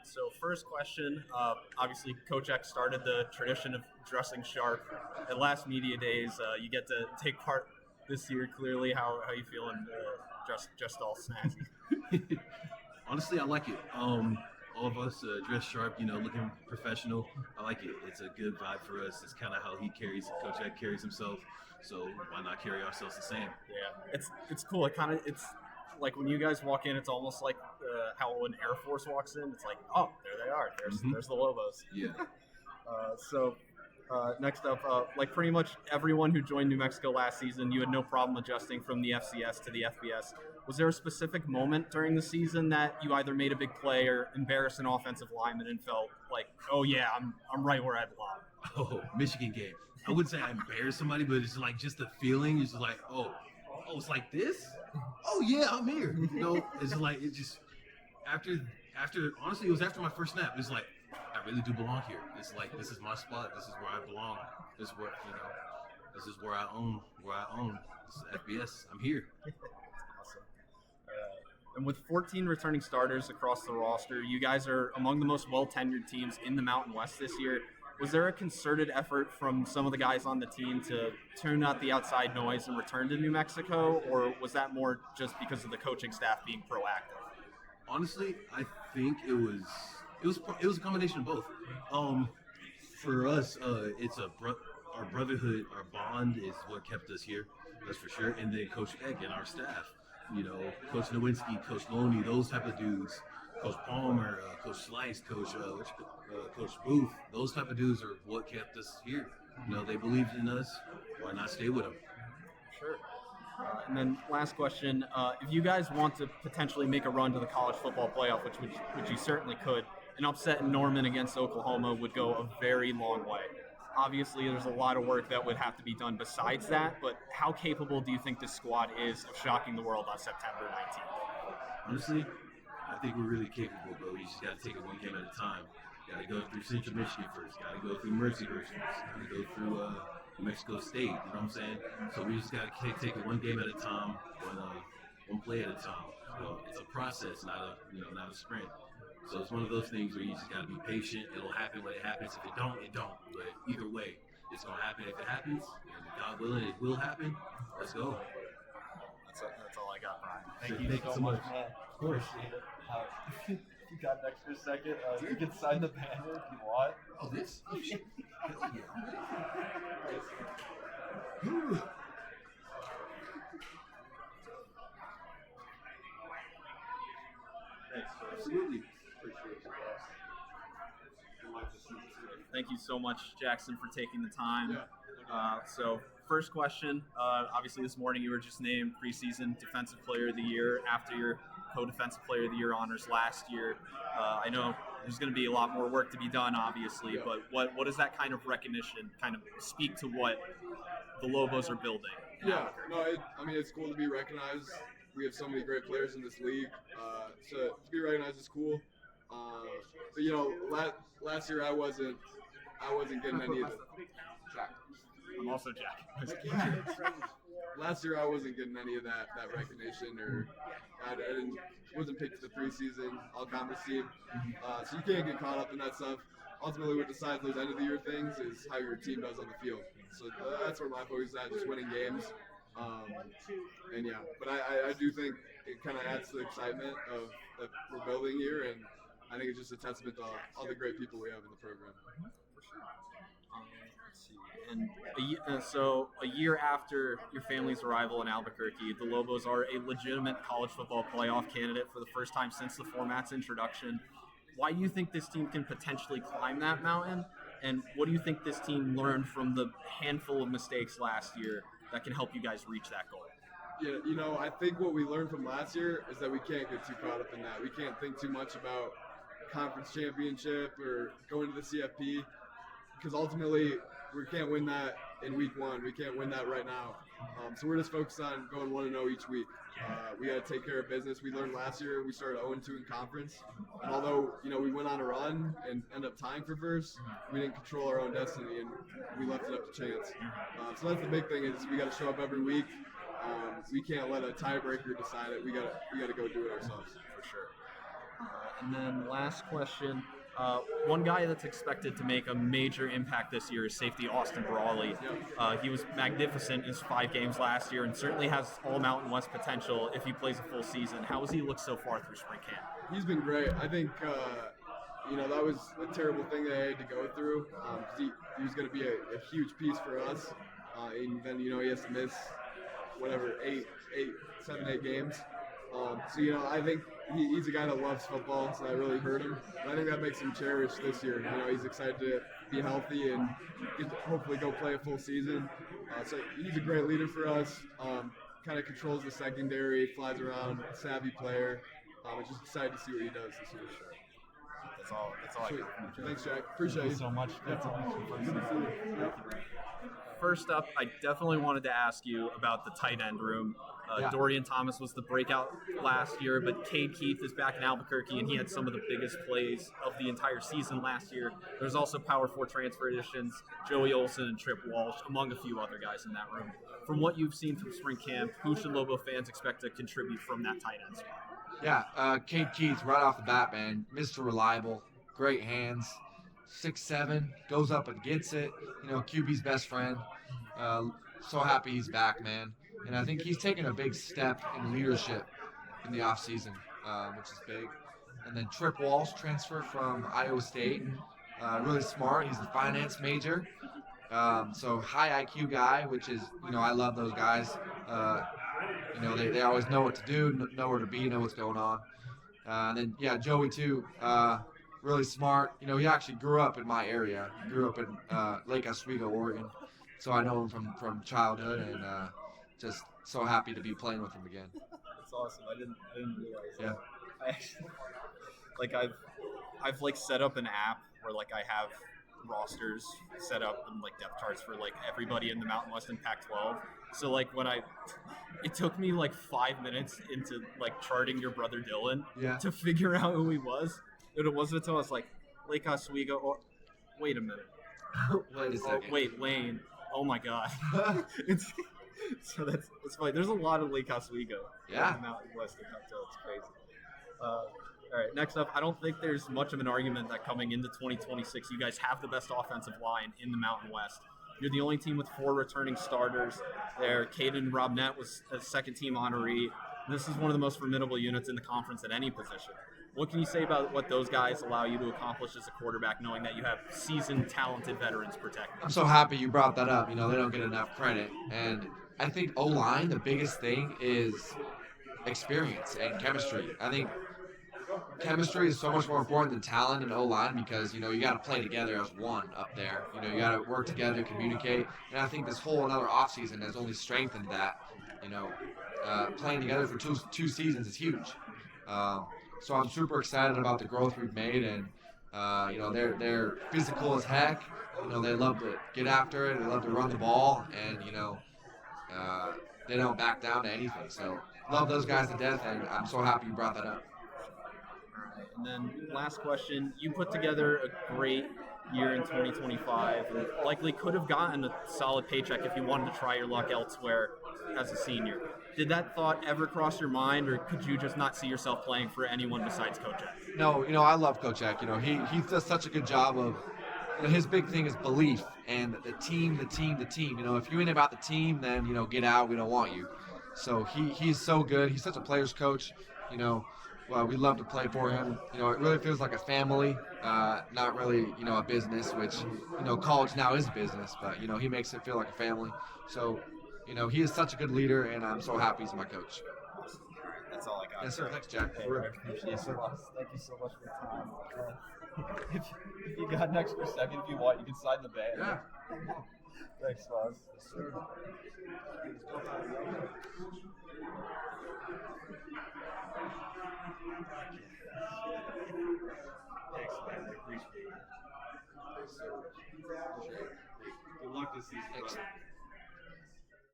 So first question, obviously Coach Eck started the tradition of dressing sharp. At last media days, you get to take part this year. Clearly, how you feeling? Just all snazzy. Honestly, I like it. All of us dress sharp, looking professional. I like it. It's a good vibe for us. It's kind of how Coach Eck carries himself. So why not carry ourselves the same? Yeah, it's cool. It's like when you guys walk in, it's almost like how when Air Force walks in, it's like, oh, there they are. There's the Lobos. Yeah. Next up, like pretty much everyone who joined New Mexico last season, you had no problem adjusting from the FCS to the FBS. Was there a specific moment during the season that you either made a big play or embarrassed an offensive lineman and felt like, oh yeah, I'm right where I belong? Oh, Michigan game. I wouldn't say I embarrassed somebody, but it's like just the feeling is like, oh, it's like this? Oh yeah, I'm here. It's like it just after honestly, it was after my first snap. It's like I really do belong here. It's like this is my spot. This is where I belong. This is where this is where I own. This is FBS. I'm here. Awesome. And with 14 returning starters across the roster, you guys are among the most well-tenured teams in the Mountain West this year. Was there a concerted effort from some of the guys on the team to tune out the outside noise and return to New Mexico, or was that more just because of the coaching staff being proactive? Honestly, I think it was a combination of both. For us, it's our brotherhood, our bond is what kept us here. That's for sure. And then Coach Eck and our staff, Coach Nowinski, Coach Loney, those type of dudes, Coach Palmer, Coach Slice, Coach Booth, those type of dudes are what kept us here. They believed in us. Why not stay with them? Sure. And then last question, if you guys want to potentially make a run to the college football playoff, which you certainly could, an upset in Norman against Oklahoma would go a very long way. Obviously, there's a lot of work that would have to be done besides that, but how capable do you think this squad is of shocking the world on September 19th? Honestly, I think we're really capable, but we just got to take it one game at a time. Got to go through Central Michigan first. Got to go through Mercyhurst first. Got to go through New Mexico State. You know what I'm saying? So we just got to take it one game at a time, one play at a time. It's a process, not a sprint. So it's one of those things where you just got to be patient. It'll happen when it happens. If it don't, it don't. But either way, it's going to happen if it happens. And God willing, it will happen. Let's go. That's all I got, Brian. Thank you so much. Man. Of course. If you got an extra second, you can sign the banner if you want. Oh, this? Oh, shit. Hell yeah. Thanks, Absolutely. Appreciate you guys. Thank you so much, Jackson, for taking the time. Yeah. So first question, obviously this morning you were just named preseason Defensive Player of the Year after your co-Defensive Player of the Year honors last year. I know there's going to be a lot more work to be done, obviously, but what does that kind of recognition kind of speak to what the Lobos are building? It's cool to be recognized. We have so many great players in this league, so to be recognized is cool. But last year I wasn't getting any of the. Jack. I'm also Jack. Last year I wasn't getting any of that recognition, or I wasn't picked to the preseason all-conference team. So you can't get caught up in that stuff. Ultimately, what decides those end of the year things is how your team does on the field. So that's where my focus is at, just winning games. But I do think it kind of adds to the excitement of that we're building here, and I think it's just a testament to all the great people we have in the program. For sure. Let's see. And so a year after your family's arrival in Albuquerque, the Lobos are a legitimate college football playoff candidate for the first time since the format's introduction. Why do you think this team can potentially climb that mountain? And what do you think this team learned from the handful of mistakes last year that can help you guys reach that goal? Yeah, I think what we learned from last year is that we can't get too caught up in that. We can't think too much about conference championship or going to the CFP, because ultimately we can't win that in week one. We can't win that right now. So we're just focused on going 1-0 each week. We got to take care of business. We learned last year we started 0-2 in conference. And although, we went on a run and ended up tying for first, we didn't control our own destiny, and we left it up to chance. So that's the big thing, is we got to show up every week. We can't let a tiebreaker decide it. We got to go do it ourselves. For sure. And then last question. One guy that's expected to make a major impact this year is safety Austin Brawley. He was magnificent in his 5 games last year and certainly has all Mountain West potential if he plays a full season. How has he looked so far through spring camp? He's been great. I think, that was a terrible thing that I had to go through. 'Cause he was going to be a huge piece for us. And then, he has to miss, 7, 8 games. I think he's a guy that loves football, so that really hurt him. And I think that makes him cherish this year. He's excited to be healthy and hopefully go play a full season. So he's a great leader for us. Kind of controls the secondary, flies around, savvy player. I'm just excited to see what he does this year. That's all I got. Thanks, Jack. Appreciate Thank you. you so much. That's First up, I definitely wanted to ask you about the tight end room. Dorian Thomas was the breakout last year, but Cade Keith is back in Albuquerque, and he had some of the biggest plays of the entire season last year. There's also Power 4 transfer additions, Joey Olsen and Trip Walsh, among a few other guys in that room. From what you've seen from spring camp, who should Lobo fans expect to contribute from that tight end spot? Yeah, Cade Keith, right off the bat, man, Mr. Reliable, great hands, 6'7", goes up and gets it. QB's best friend. So happy he's back, man. And I think he's taken a big step in leadership in the offseason, which is big. And then Trip Walsh, transfer from Iowa State, really smart. He's a finance major. So high IQ guy, which is, I love those guys. They always know what to do, know where to be, know what's going on. And then, Joey too, really smart. He actually grew up in my area. He grew up in Lake Oswego, Oregon. So I know him from childhood, and just so happy to be playing with him again. That's awesome. I didn't realize that. Yeah. I actually, I've set up an app where I have rosters set up and depth charts for everybody in the Mountain West and Pac-12. So it took me 5 minutes into charting your brother Dylan to figure out who he was. And it wasn't until I was Lake Oswego or wait a minute. Wait a second. Wait, Lane. Oh my God. So that's funny. There's a lot of Lake Oswego. Yeah. In the Mountain West and Pac-12. It's crazy. All right, next up, I don't think there's much of an argument that coming into 2026, you guys have the best offensive line in the Mountain West. You're the only team with 4 returning starters there. Caden Robnett was a second-team honoree. This is one of the most formidable units in the conference at any position. What can you say about what those guys allow you to accomplish as a quarterback, knowing that you have seasoned, talented veterans protecting? I'm so happy you brought that up. They don't get enough credit. And I think O-line, the biggest thing is experience and chemistry. I think chemistry is so much more important than talent in O-line because, you got to play together as one up there. You got to work together, communicate. And I think this whole another offseason has only strengthened that. Playing together for two seasons is huge. So I'm super excited about the growth we've made, and they're physical as heck. They love to get after it. They love to run the ball, and they don't back down to anything. So love those guys to death, and I'm so happy you brought that up. All right, and then last question: you put together a great year in 2025, and likely could have gotten a solid paycheck if you wanted to try your luck elsewhere as a senior. Did that thought ever cross your mind, or could you just not see yourself playing for anyone besides Coach Eck? No, I love Coach Eck. He does such a good job of, his big thing is belief and the team. If you ain't about the team, then, get out. We don't want you. So he's so good. He's such a player's coach. Well, we love to play for him. It really feels like a family, not really, a business, which, college now is business, but, he makes it feel like a family. So, he is such a good leader, and I'm so happy he's my coach. That's all I got. Yes, sir. Thanks, Jack. Yes, sir. Thank you so much for your time. If you got an extra second, if you want, you can sign the band. Yeah. Thanks, Foz. Yes, sir. Thanks, man. I appreciate it. Yes, sir. Good luck this season, brother.